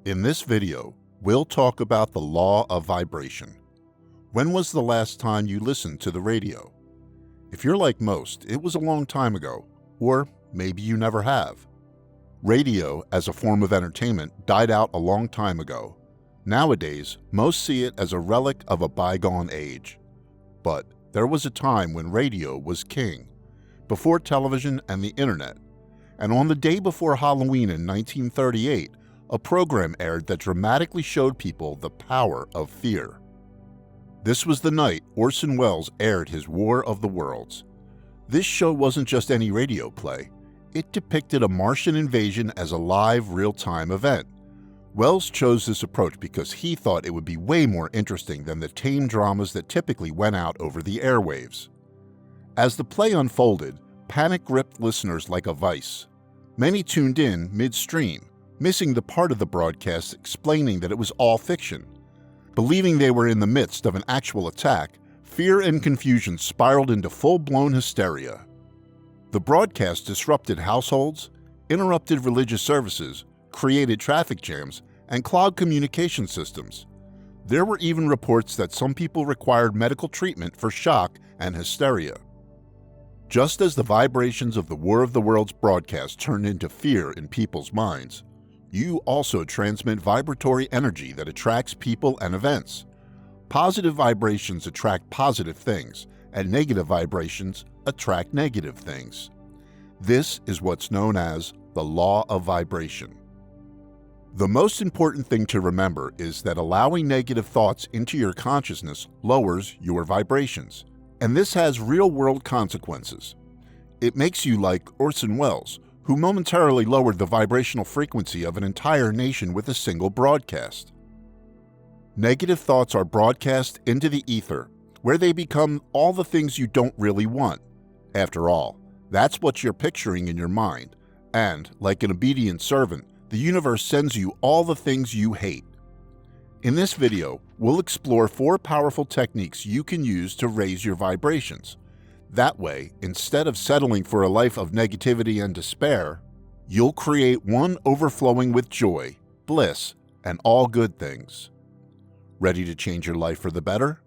In this video, we'll talk about the law of vibration. When was the last time you listened to the radio? If you're like most, it was a long time ago, or maybe you never have. Radio, as a form of entertainment, died out a long time ago. Nowadays, most see it as a relic of a bygone age. But there was a time when radio was king, before television and the internet. And on the day before Halloween in 1938, a program aired that dramatically showed people the power of fear. This was the night Orson Welles aired his War of the Worlds. This show wasn't just any radio play. It depicted a Martian invasion as a live, real-time event. Welles chose this approach because he thought it would be way more interesting than the tame dramas that typically went out over the airwaves. As the play unfolded, panic gripped listeners like a vice. Many tuned in midstream, missing the part of the broadcast explaining that it was all fiction. Believing they were in the midst of an actual attack, fear and confusion spiraled into full-blown hysteria. The broadcast disrupted households, interrupted religious services, created traffic jams, and clogged communication systems. There were even reports that some people required medical treatment for shock and hysteria. Just as the vibrations of the War of the Worlds broadcast turned into fear in people's minds, you also transmit vibratory energy that attracts people and events. Positive vibrations attract positive things, and negative vibrations attract negative things. This is what's known as the law of vibration. The most important thing to remember is that allowing negative thoughts into your consciousness lowers your vibrations, and this has real-world consequences. It makes you like Orson Welles, who momentarily lowered the vibrational frequency of an entire nation with a single broadcast. Negative thoughts are broadcast into the ether, where they become all the things you don't really want. After all, that's what you're picturing in your mind, and, like an obedient servant, the universe sends you all the things you hate. In this video, we'll explore 4 powerful techniques you can use to raise your vibrations. That way, instead of settling for a life of negativity and despair, you'll create one overflowing with joy, bliss, and all good things. Ready to change your life for the better?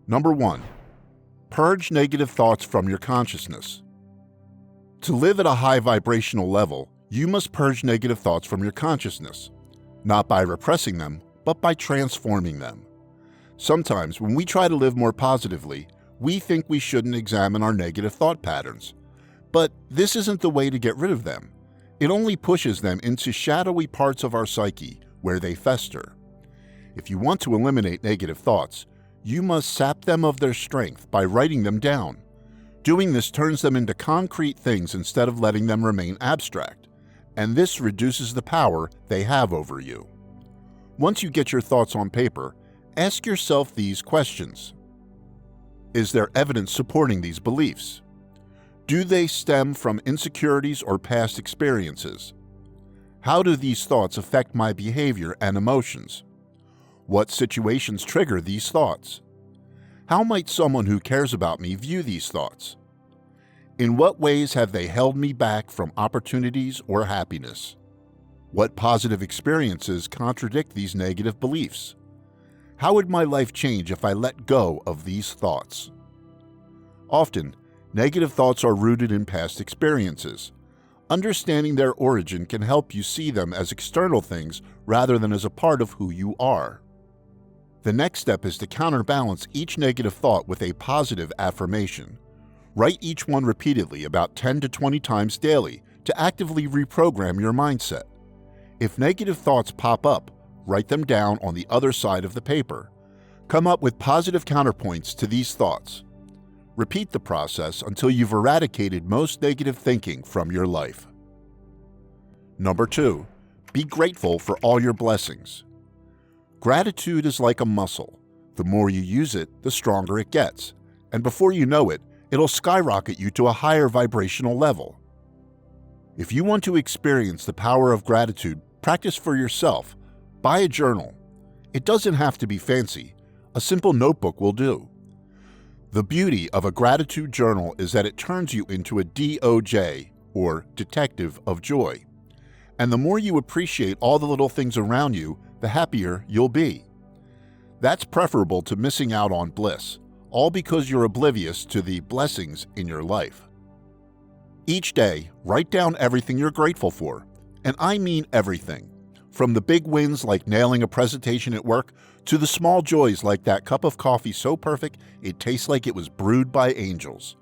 Number 1. Purge negative thoughts from your consciousness. To live at a high vibrational level, you must purge negative thoughts from your consciousness, not by repressing them, but by transforming them. Sometimes, when we try to live more positively, we think we shouldn't examine our negative thought patterns. But this isn't the way to get rid of them. It only pushes them into shadowy parts of our psyche where they fester. If you want to eliminate negative thoughts, you must sap them of their strength by writing them down. Doing this turns them into concrete things instead of letting them remain abstract, and this reduces the power they have over you. Once you get your thoughts on paper, ask yourself these questions. Is there evidence supporting these beliefs? Do they stem from insecurities or past experiences? How do these thoughts affect my behavior and emotions? What situations trigger these thoughts? How might someone who cares about me view these thoughts? In what ways have they held me back from opportunities or happiness? What positive experiences contradict these negative beliefs? How would my life change if I let go of these thoughts? Often, negative thoughts are rooted in past experiences. Understanding their origin can help you see them as external things rather than as a part of who you are. The next step is to counterbalance each negative thought with a positive affirmation. Write each one repeatedly about 10 to 20 times daily to actively reprogram your mindset. If negative thoughts pop up, write them down on the other side of the paper. Come up with positive counterpoints to these thoughts. Repeat the process until you've eradicated most negative thinking from your life. Number 2. Be grateful for all your blessings. Gratitude is like a muscle. The more you use it, the stronger it gets. And before you know it, it'll skyrocket you to a higher vibrational level. If you want to experience the power of gratitude, practice for yourself. Buy a journal. It doesn't have to be fancy. A simple notebook will do. The beauty of a gratitude journal is that it turns you into a DOJ, or detective of joy. And the more you appreciate all the little things around you, the happier you'll be. That's preferable to missing out on bliss, all because you're oblivious to the blessings in your life. Each day, write down everything you're grateful for, and I mean everything, from the big wins like nailing a presentation at work to the small joys like that cup of coffee so perfect it tastes like it was brewed by angels.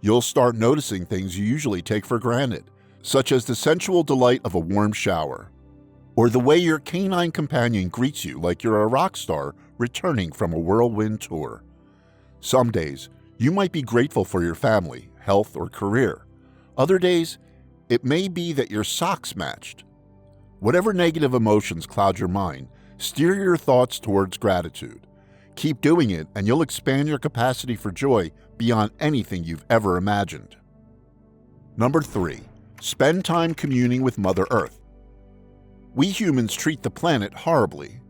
You'll start noticing things you usually take for granted, such as the sensual delight of a warm shower, or the way your canine companion greets you like you're a rock star returning from a whirlwind tour. Some days, you might be grateful for your family, health, or career. Other days, it may be that your socks matched. Whatever negative emotions cloud your mind, steer your thoughts towards gratitude. Keep doing it, and you'll expand your capacity for joy beyond anything you've ever imagined. Number 3. Spend time communing with Mother Earth. We humans treat the planet horribly.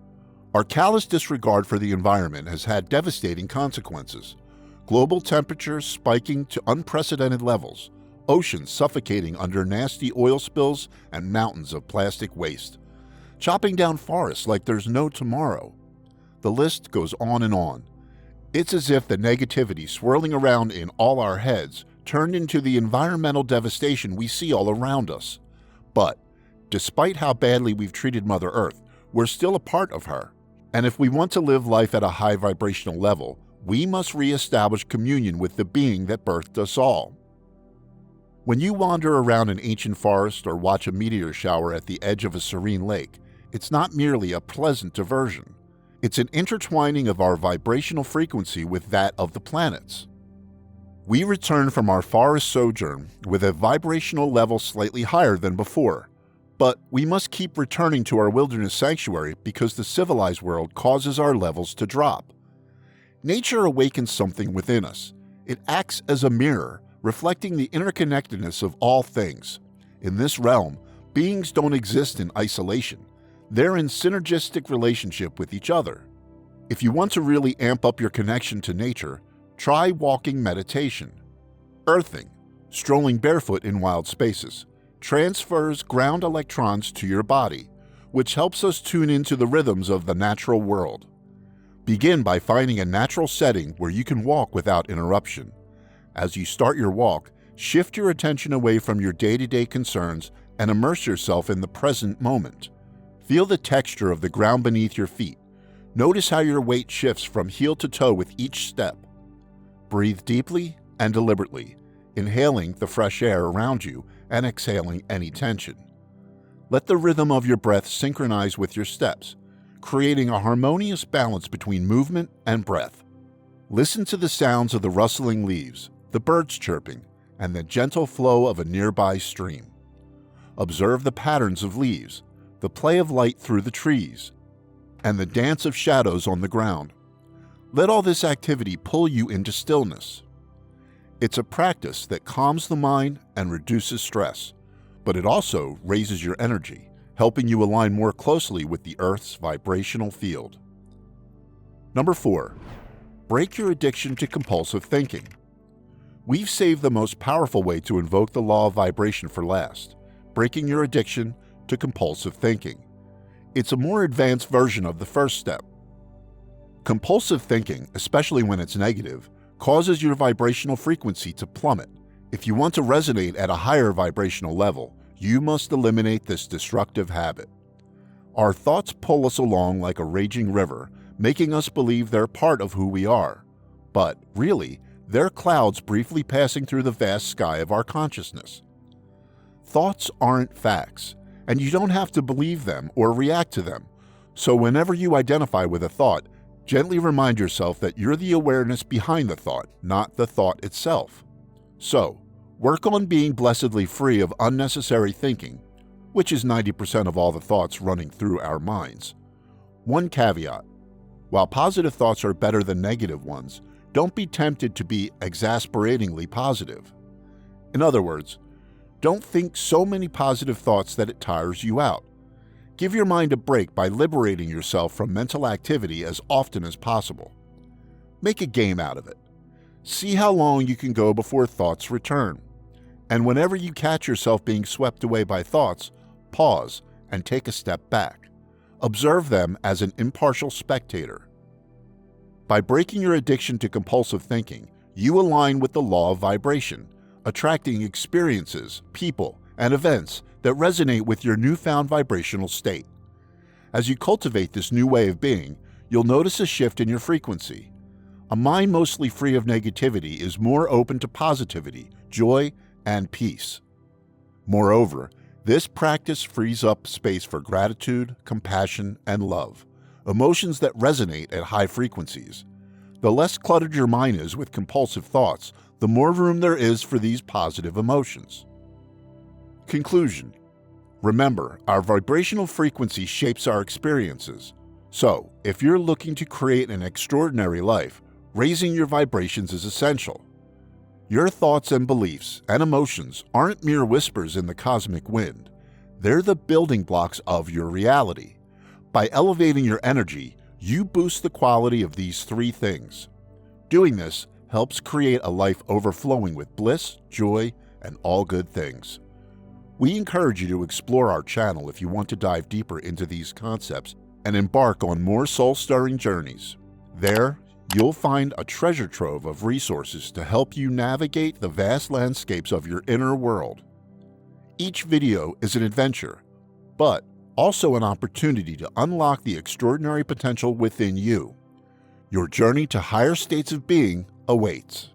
Our callous disregard for the environment has had devastating consequences. Global temperatures spiking to unprecedented levels, oceans suffocating under nasty oil spills, and mountains of plastic waste. Chopping down forests like there's no tomorrow. The list goes on and on. It's as if the negativity swirling around in all our heads turned into the environmental devastation we see all around us. But, despite how badly we've treated Mother Earth, we're still a part of her. And if we want to live life at a high vibrational level, we must reestablish communion with the being that birthed us all. When you wander around an ancient forest or watch a meteor shower at the edge of a serene lake, it's not merely a pleasant diversion. It's an intertwining of our vibrational frequency with that of the planets. We return from our forest sojourn with a vibrational level slightly higher than before. But we must keep returning to our wilderness sanctuary because the civilized world causes our levels to drop. Nature awakens something within us. It acts as a mirror, reflecting the interconnectedness of all things. In this realm, beings don't exist in isolation. They're in synergistic relationship with each other. If you want to really amp up your connection to nature, try walking meditation. Earthing, strolling barefoot in wild spaces, transfers ground electrons to your body, which helps us tune into the rhythms of the natural world. Begin by finding a natural setting where you can walk without interruption. As you start your walk, shift your attention away from your day-to-day concerns and immerse yourself in the present moment. Feel the texture of the ground beneath your feet. Notice how your weight shifts from heel to toe with each step. Breathe deeply and deliberately, inhaling the fresh air around you and exhaling any tension. Let the rhythm of your breath synchronize with your steps, creating a harmonious balance between movement and breath. Listen to the sounds of the rustling leaves, the birds chirping, and the gentle flow of a nearby stream. Observe the patterns of leaves, the play of light through the trees, and the dance of shadows on the ground. Let all this activity pull you into stillness. It's a practice that calms the mind and reduces stress, but it also raises your energy, helping you align more closely with the Earth's vibrational field. Number 4. Break your addiction to compulsive thinking. We've saved the most powerful way to invoke the law of vibration for last, breaking your addiction to compulsive thinking. It's a more advanced version of the first step. Compulsive thinking, especially when it's negative, causes your vibrational frequency to plummet. If you want to resonate at a higher vibrational level, you must eliminate this destructive habit. Our thoughts pull us along like a raging river, making us believe they're part of who we are. But really, they're clouds briefly passing through the vast sky of our consciousness. Thoughts aren't facts, and you don't have to believe them or react to them. So whenever you identify with a thought, gently remind yourself that you're the awareness behind the thought, not the thought itself. So, work on being blessedly free of unnecessary thinking, which is 90% of all the thoughts running through our minds. One caveat: while positive thoughts are better than negative ones, don't be tempted to be exasperatingly positive. In other words, don't think so many positive thoughts that it tires you out. Give your mind a break by liberating yourself from mental activity as often as possible. Make a game out of it. See how long you can go before thoughts return. And whenever you catch yourself being swept away by thoughts, pause and take a step back. Observe them as an impartial spectator. By breaking your addiction to compulsive thinking, you align with the law of vibration, attracting experiences, people, and events that resonate with your newfound vibrational state. As you cultivate this new way of being, you'll notice a shift in your frequency. A mind mostly free of negativity is more open to positivity, joy, and peace. Moreover, this practice frees up space for gratitude, compassion, and love, emotions that resonate at high frequencies. The less cluttered your mind is with compulsive thoughts, the more room there is for these positive emotions. Conclusion. Remember, our vibrational frequency shapes our experiences. So, if you're looking to create an extraordinary life, raising your vibrations is essential. Your thoughts and beliefs and emotions aren't mere whispers in the cosmic wind. They're the building blocks of your reality. By elevating your energy, you boost the quality of these three things. Doing this helps create a life overflowing with bliss, joy, and all good things. We encourage you to explore our channel if you want to dive deeper into these concepts and embark on more soul-stirring journeys. There, you'll find a treasure trove of resources to help you navigate the vast landscapes of your inner world. Each video is an adventure, but also an opportunity to unlock the extraordinary potential within you. Your journey to higher states of being awaits.